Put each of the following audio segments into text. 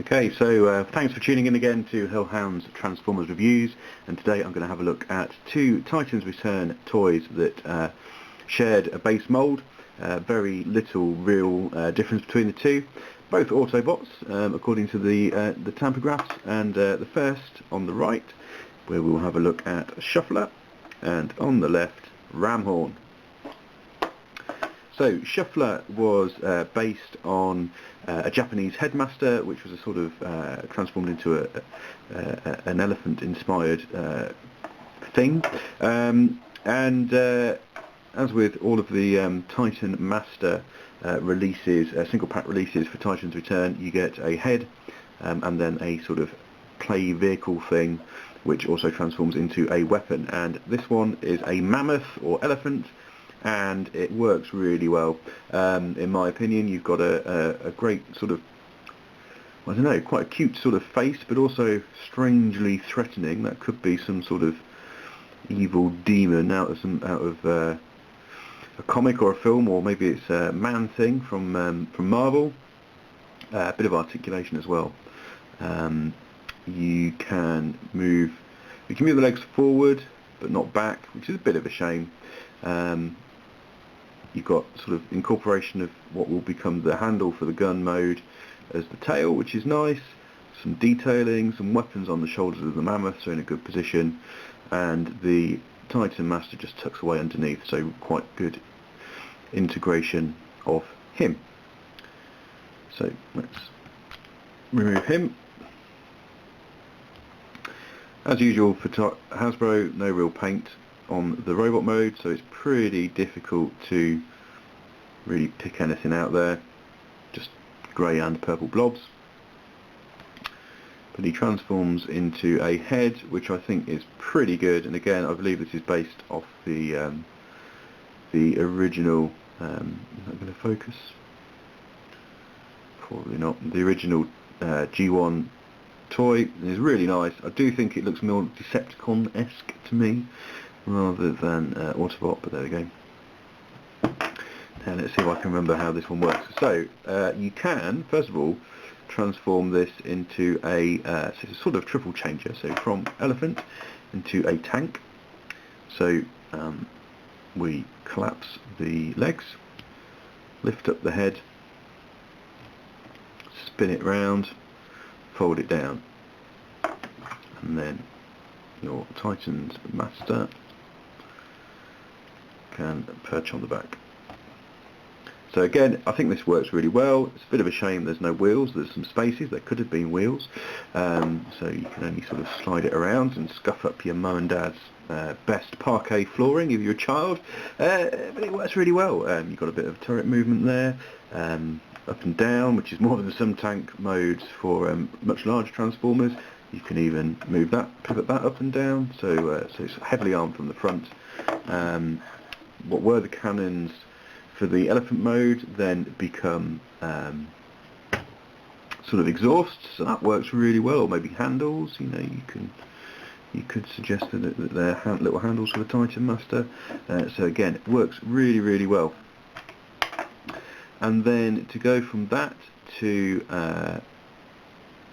Okay, so thanks for tuning in again to Hellhound's Transformers Reviews, and today I'm going to have a look at two Titans Return toys that shared a base mould. Very little real difference between the two. Both Autobots, according to the tampographs, and the first on the right, where we'll have a look at Shuffler, and on the left, Ramhorn. So Shuffler was based on a Japanese headmaster, which was a sort of transformed into an elephant-inspired thing. And as with all of the Titan Master releases, single-pack releases for Titan's Return, you get a head and then a sort of play vehicle thing, which also transforms into a weapon. And this one is a mammoth or elephant, and it works really well. In my opinion, you've got a great sort of, I don't know, quite a cute sort of face, but also strangely threatening. That could be some sort of evil demon out of a comic or a film, or maybe it's a Man-Thing from Marvel. A bit of articulation as well. You can move the legs forward, but not back, which is a bit of a shame. You've got sort of incorporation of what will become the handle for the gun mode as the tail, which is nice. Some detailing, some weapons on the shoulders of the mammoths are in a good position, and the Titan Master just tucks away underneath, so quite good integration of him. So let's remove him. As usual for Hasbro, no real paint on the robot mode, so it's pretty difficult to really pick anything out there, just grey and purple blobs. But he transforms into a head, which I think is pretty good, and again I believe this is based off the original, is that going to focus? Probably not. The original G1 toy is really nice. I do think it looks more Decepticon-esque to me rather than Autobot, but there we go. Now let's see if I can remember how this one works. So you can, first of all, transform this into a sort of triple changer, so from elephant into a tank. So we collapse the legs, lift up the head, spin it round, fold it down, and then your Titan's Master can perch on the back. So again, I think this works really well. It's a bit of a shame there's no wheels. There's some spaces. There could have been wheels, so you can only sort of slide it around and scuff up your mum and dad's best parquet flooring if you're a child, but it works really well. You've got a bit of turret movement there, up and down, which is more than some tank modes for much larger transformers. You can even move that, pivot that up and down, so it's heavily armed from the front. What were the cannons for the elephant mode then become sort of exhausts, so that works really well. Or maybe handles, you know, you could suggest that they're little handles for the Titan Master. So again, it works really, really well. And then to go from that to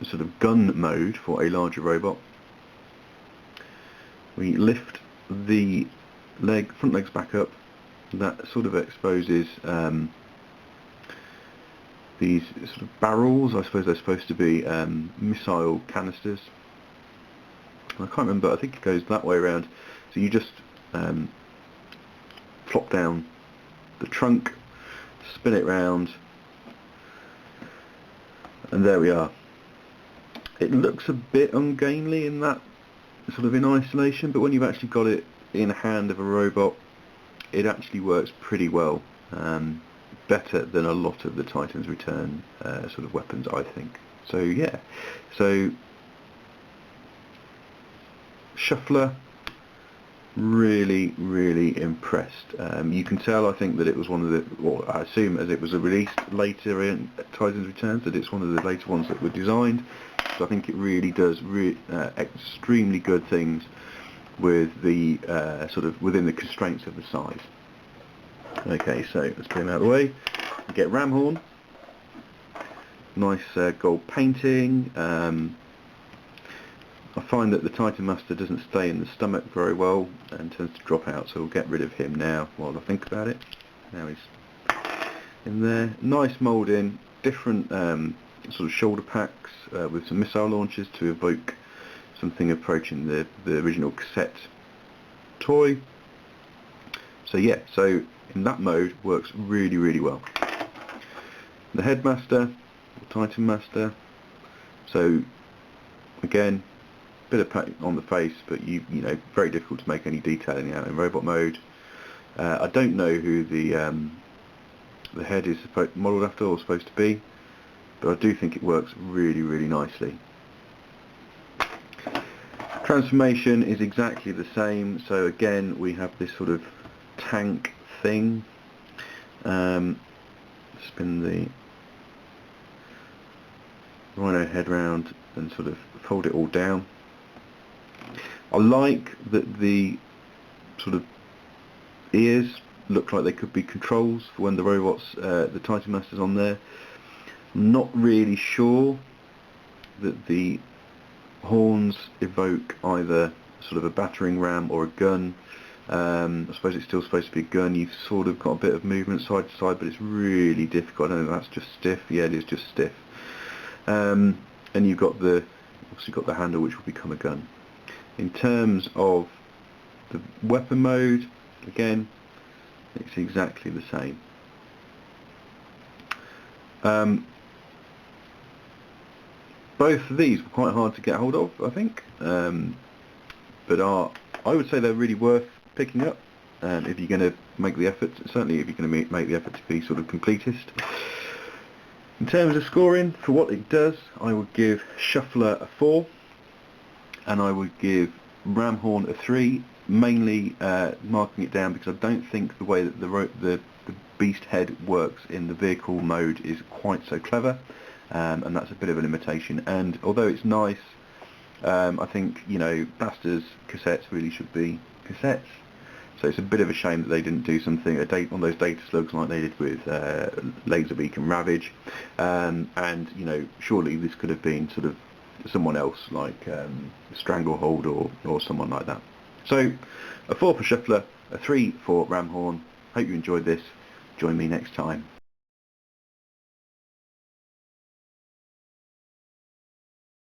sort of gun mode for a larger robot, we lift the front legs back up. That sort of exposes these sort of barrels. I suppose they're supposed to be missile canisters. I can't remember, I think it goes that way around. So you just flop down the trunk, spin it round, and there we are. It looks a bit ungainly in that sort of in isolation, but when you've actually got it in hand of a robot, it actually works pretty well, better than a lot of the Titan's Return sort of weapons, I think. So yeah, so Shuffler, really, really impressed. You can tell, I think, that it was one of the, or I assume as it was released later in Titan's Returns, that it's one of the later ones that were designed. So I think it really does extremely good things with the sort of within the constraints of the size. Okay, so let's put him out of the way. We get Ramhorn. nice gold painting. I find that the Titan Master doesn't stay in the stomach very well and tends to drop out, so we'll get rid of him now while I think about it. Now he's in there. Nice moulding, different sort of shoulder packs with some missile launchers to evoke something approaching the original cassette toy. So yeah, so in that mode works really, really well. The Headmaster, the Titan Master, so again, bit of paint on the face, but you know, very difficult to make any detailing out in robot mode. I don't know who the head is modelled after or supposed to be, but I do think it works really, really nicely. Transformation is exactly the same, so again we have this sort of tank thing. Spin the rhino head round and sort of fold it all down. I like that the sort of ears look like they could be controls for when the robots, the Titan Master's on there. I'm not really sure that the horns evoke either sort of a battering ram or a gun. I suppose it's still supposed to be a gun. You've sort of got a bit of movement side to side, but it's really difficult. I don't know if that's just stiff. Yeah, it is just stiff. And you've got obviously got the handle, which will become a gun. In terms of the weapon mode, again, it's exactly the same. Both of these were quite hard to get hold of, I think, but I would say they're really worth picking up if you're going to make the effort. Certainly, if you're going to make the effort to be sort of completist. In terms of scoring, for what it does, I would give Shuffler a 4, and I would give Ramhorn a 3, mainly marking it down because I don't think the way that the beast head works in the vehicle mode is quite so clever, and that's a bit of a limitation. And although it's nice, I think, you know, Blasters cassettes really should be cassettes. So it's a bit of a shame that they didn't do something, on those data slugs like they did with Laserbeak and Ravage. And, you know, surely this could have been sort of someone else, like Stranglehold or someone like that. So, a 4 for Shuffler, a 3 for Ramhorn. Hope you enjoyed this. Join me next time.